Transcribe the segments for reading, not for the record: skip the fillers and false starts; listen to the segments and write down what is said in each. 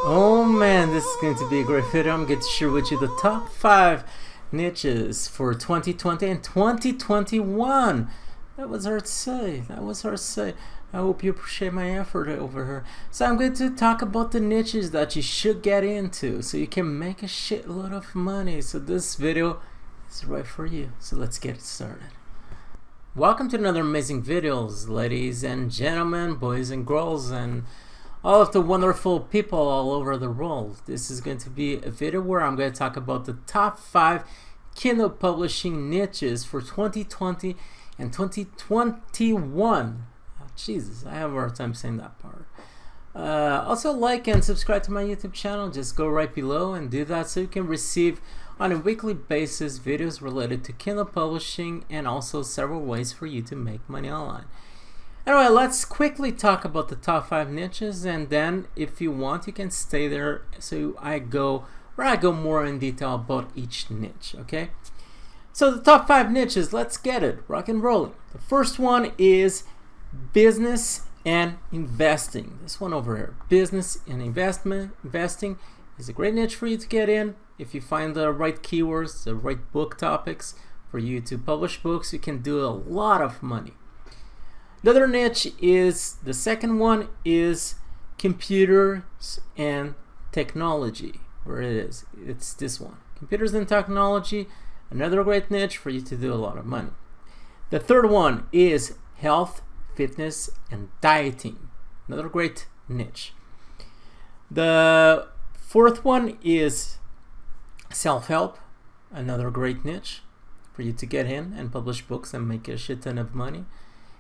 Oh man, this is going to be a great video. I'm going to share with you the top 5 niches for 2020 and 2021. That was hard to say. I hope you appreciate my effort over here. So I'm going to talk about the niches that you should get into so you can make a shitload of money. So this video is right for you. So let's get it started. Welcome to another amazing videos, ladies and gentlemen, boys and girls, and all of the wonderful people all over the world. This is going to be a video where I'm going to talk about the top 5 Kindle publishing niches for 2020 and 2021. Jesus, I have a hard time saying that part. Also like and subscribe to my YouTube channel. Just go right below and do that so you can receive on a weekly basis videos related to Kindle publishing and also several ways for you to make money online. Anyway, let's quickly talk about the top 5 niches, and then if you want you can stay there so I go more in detail about each niche. Okay, so the top 5 niches, let's get it rock and rolling. The first one is business and investing. This one over here, business and investing is a great niche for you to get in. If you find the right keywords, the right book topics for you to publish books, you can do a lot of money. The other niche is, the second one is computers and technology. Where it is, it's this one, computers and technology, another great niche for you to do a lot of money. The third one is health, fitness and dieting, another great niche. The fourth one is self-help, another great niche for you to get in and publish books and make a shit ton of money.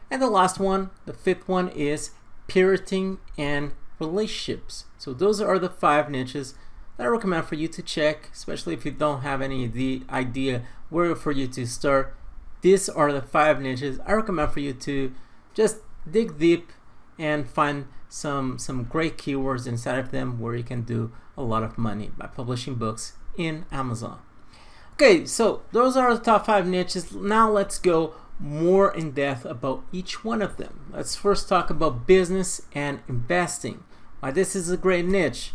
And the last one, the fifth one, is parenting and relationships. So those are the 5 niches that I recommend for you to check, especially if you don't have any idea where for you to start. These are the 5 niches I recommend for you to just dig deep and find some great keywords inside of them where you can do a lot of money by publishing books in Amazon. Okay, so those are the top 5 niches. Now let's go more in depth about each one of them. Let's first talk about business and investing. Why this is a great niche?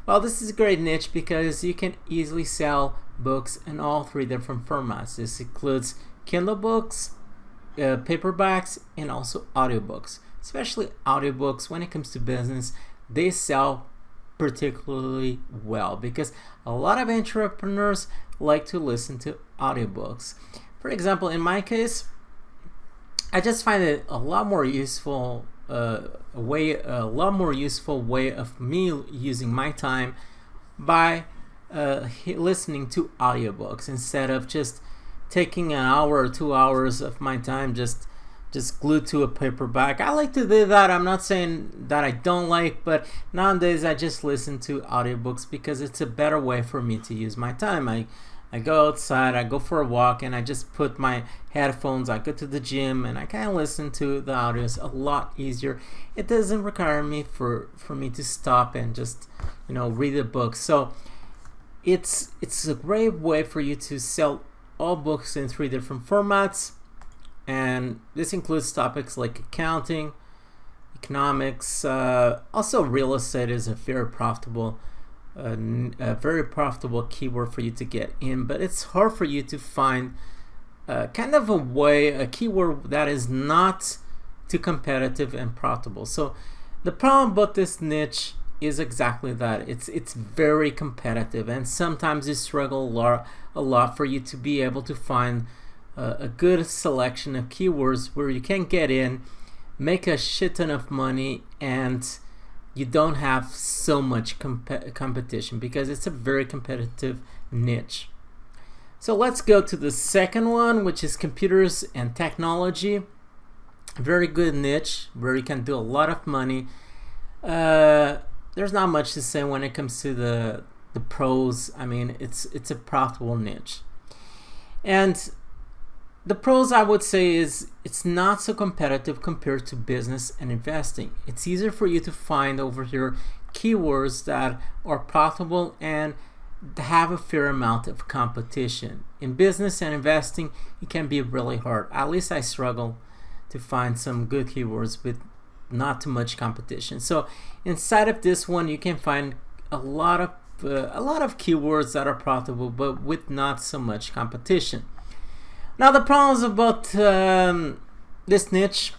Well, this is a great niche because you can easily sell books in all 3 different formats. This includes Kindle books, paperbacks, and also audiobooks. Especially audiobooks, when it comes to business, they sell particularly well because a lot of entrepreneurs like to listen to audiobooks. For example, in my case, I just find it a lot more useful way of me using my time by listening to audiobooks instead of just taking an hour or 2 hours of my time just glued to a paperback. I like to do that. I'm not saying that I don't like, but nowadays I just listen to audiobooks because it's a better way for me to use my time. I go outside, I go for a walk, and I just put my headphones, I go to the gym, and I kind of listen to the audios a lot easier. It doesn't require me for me to stop and just, read a book. So it's a great way for you to sell all books in 3 different formats, and this includes topics like accounting, economics, also real estate is a very profitable keyword for you to get in, but it's hard for you to find kind of a keyword that is not too competitive and profitable. So the problem about this niche is exactly that. It's very competitive, and sometimes you struggle a lot for you to be able to find a good selection of keywords where you can get in, make a shit ton of money, and you don't have so much competition because it's a very competitive niche. So let's go to the second one, which is computers and technology. Very good niche where you can do a lot of money. There's not much to say when it comes to the pros. I mean, it's a profitable niche. And the pros, I would say, is it's not so competitive compared to business and investing. It's easier for you to find over here keywords that are profitable and have a fair amount of competition. In business and investing, it can be really hard. At least I struggle to find some good keywords with not too much competition. So inside of this one, you can find a lot of keywords that are profitable, but with not so much competition. Now the problems about this niche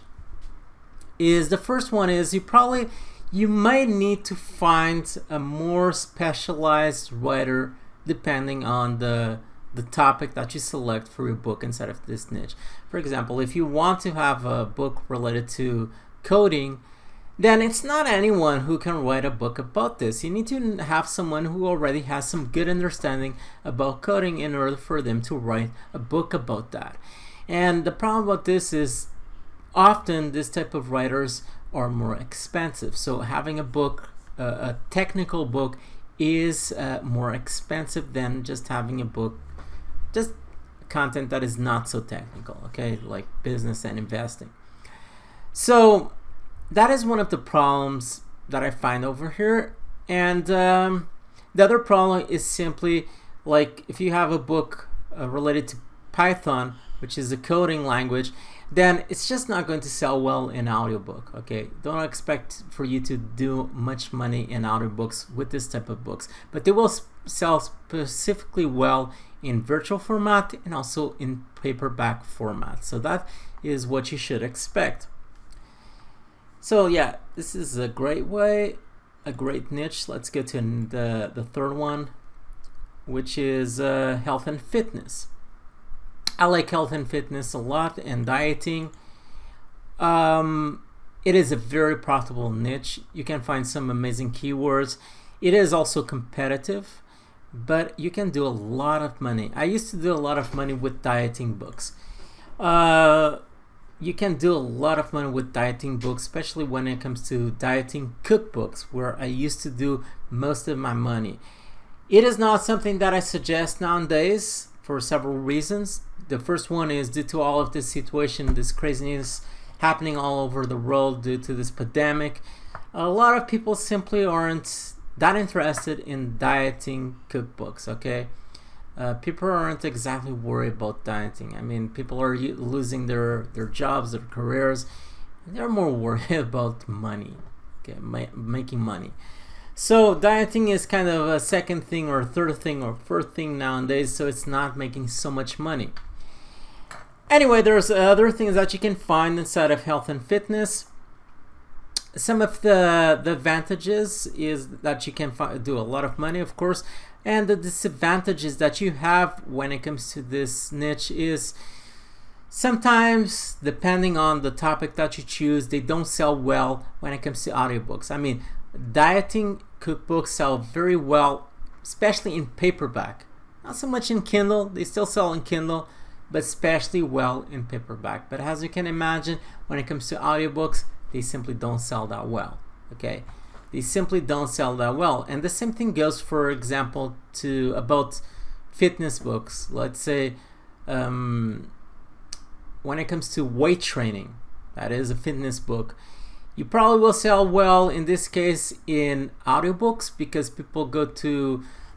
is, the first one is you might need to find a more specialized writer depending on the topic that you select for your book inside of this niche. For example, if you want to have a book related to coding, then it's not anyone who can write a book about this. You need to have someone who already has some good understanding about coding in order for them to write a book about that. And the problem about this is often this type of writers are more expensive. So having a book, a technical book, is more expensive than just having a book, just content that is not so technical, okay, like business and investing. So that is one of the problems that I find over here. And the other problem is simply, like, if you have a book related to Python, which is a coding language, then it's just not going to sell well in audiobook, okay? Don't expect for you to do much money in audiobooks with this type of books, but they will sell specifically well in virtual format and also in paperback format. So that is what you should expect. So yeah, this is a great niche. Let's get to the third one, which is health and fitness. I like health and fitness a lot, and dieting. It is a very profitable niche. You can find some amazing keywords. It is also competitive, but you can do a lot of money. I used to do a lot of money with dieting books. You can do a lot of money with dieting books, especially when it comes to dieting cookbooks, where I used to do most of my money. It is not something that I suggest nowadays for several reasons. The first one is due to all of this situation, this craziness happening all over the world due to this pandemic. A lot of people simply aren't that interested in dieting cookbooks, okay? People aren't exactly worried about dieting. I mean, people are losing their jobs, their careers. They're more worried about money, okay, making money. So dieting is kind of a second thing or third thing or fourth thing nowadays, so it's not making so much money. Anyway, there's other things that you can find inside of health and fitness. Some of the advantages is that you can do a lot of money, of course, and the disadvantages that you have when it comes to this niche is sometimes, depending on the topic that you choose, they don't sell well when it comes to audiobooks. I mean, dieting cookbooks sell very well, especially in paperback. Not so much in Kindle. They still sell in Kindle, but especially well in paperback. But as you can imagine, when it comes to audiobooks, they simply don't sell that well, okay? They simply don't sell that well. And the same thing goes, for example, about fitness books. Let's say when it comes to weight training, that is a fitness book, you probably will sell well in this case in audiobooks, because people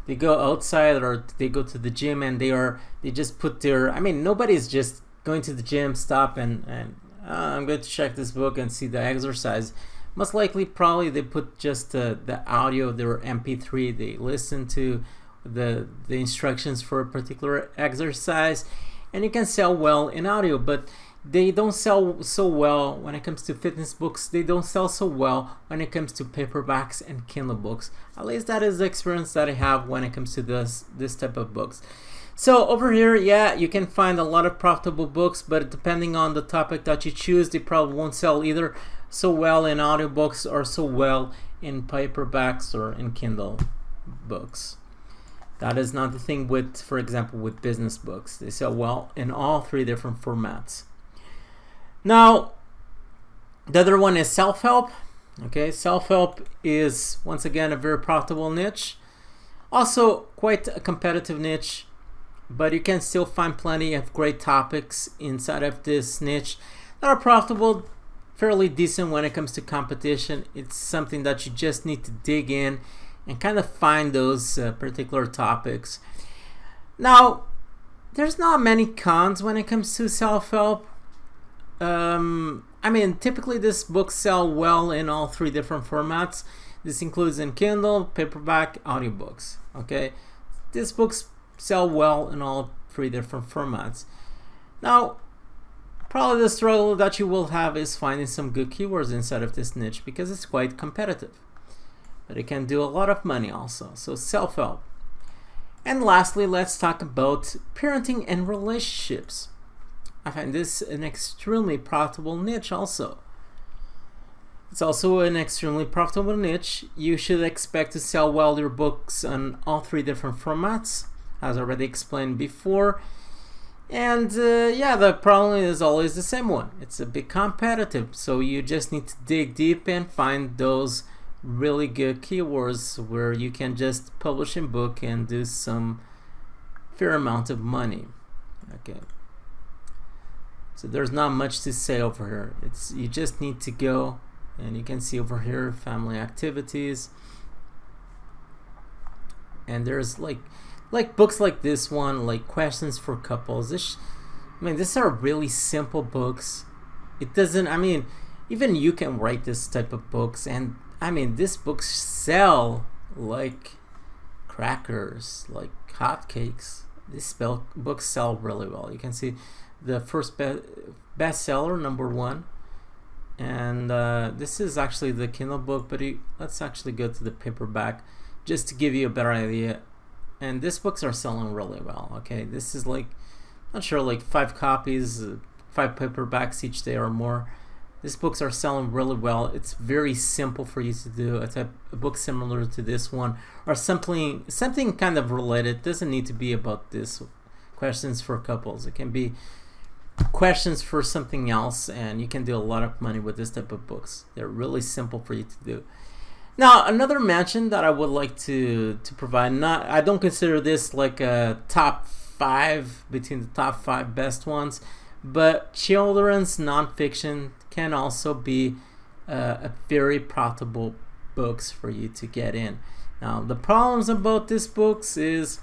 they go outside or they go to the gym and they just put their, I mean, nobody's just going to the gym, stop and I'm going to check this book and see the exercise. Most likely, probably they put just the audio, their MP3. They listen to the instructions for a particular exercise, and you can sell well in audio. But they don't sell so well when it comes to fitness books. They don't sell so well when it comes to paperbacks and Kindle books. At least that is the experience that I have when it comes to this type of books. So over here, yeah, you can find a lot of profitable books, but depending on the topic that you choose, they probably won't sell either so well in audiobooks or so well in paperbacks or in Kindle books. That is not the thing with, for example, with business books. They sell well in all three different formats. Now, the other one is self-help. Okay, self-help is, once again, a very profitable niche. Also, quite a competitive niche, but you can still find plenty of great topics inside of this niche that are profitable, fairly decent when it comes to competition. It's something that you just need to dig in and kind of find those particular topics. Now, there's not many cons when it comes to self-help. I mean, typically these books sell well in all three different formats. This includes in Kindle, paperback, audiobooks. Okay, these books sell well in all three different formats. Now, probably the struggle that you will have is finding some good keywords inside of this niche because it's quite competitive. But it can do a lot of money also, so self-help. And lastly, let's talk about parenting and relationships. I find this an extremely profitable niche also. It's also an extremely profitable niche. You should expect to sell well your books on all three different formats, as already explained before. And yeah, the problem is always the same one. It's a bit competitive, so you just need to dig deep and find those really good keywords where you can just publish a book and do some fair amount of money. Okay. So there's not much to say over here. You just need to go, and you can see over here family activities, and there's like books like this one, like questions for couples. These are really simple books. It doesn't, I mean, even you can write this type of books, and I mean, these books sell like crackers, like hotcakes. These books sell really well. You can see the first bestseller, #1, and this is actually the Kindle book, but let's actually go to the paperback just to give you a better idea. And these books are selling really well. Okay, this is like, not sure, like 5 copies, 5 paperbacks each day or more. These books are selling really well. It's very simple for you to do. A book similar to this one, or something kind of related. It doesn't need to be about this questions for couples. It can be questions for something else, and you can do a lot of money with this type of books. They're really simple for you to do. Now, another mention that I would like to provide, I don't consider this like a top 5 between the top 5 best ones, but children's nonfiction can also be a very profitable books for you to get in. Now, the problems about these books is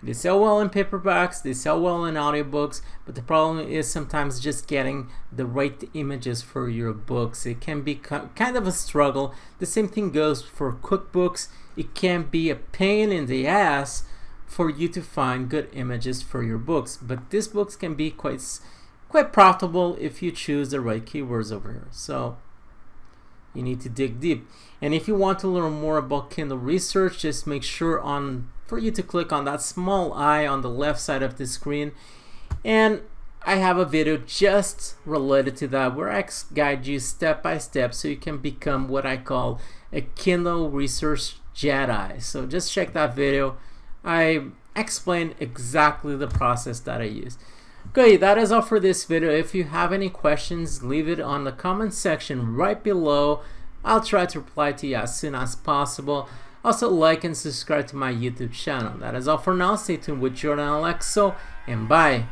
they sell well in paperbacks, they sell well in audiobooks, but the problem is sometimes just getting the right images for your books. It can be kind of a struggle. The same thing goes for cookbooks. It can be a pain in the ass for you to find good images for your books, but these books can be quite profitable if you choose the right keywords over here. So you need to dig deep. And if you want to learn more about Kindle research, just make sure for you to click on that small eye on the left side of the screen, and I have a video just related to that where I guide you step by step so you can become what I call a Kindle research Jedi. So just check that video. I explain exactly the process that I use. Okay, that is all for this video. If you have any questions, leave it on the comment section right below. I'll try to reply to you as soon as possible. Also, like and subscribe to my YouTube channel. That is all for now. Stay tuned with Jordan Alexo, and bye.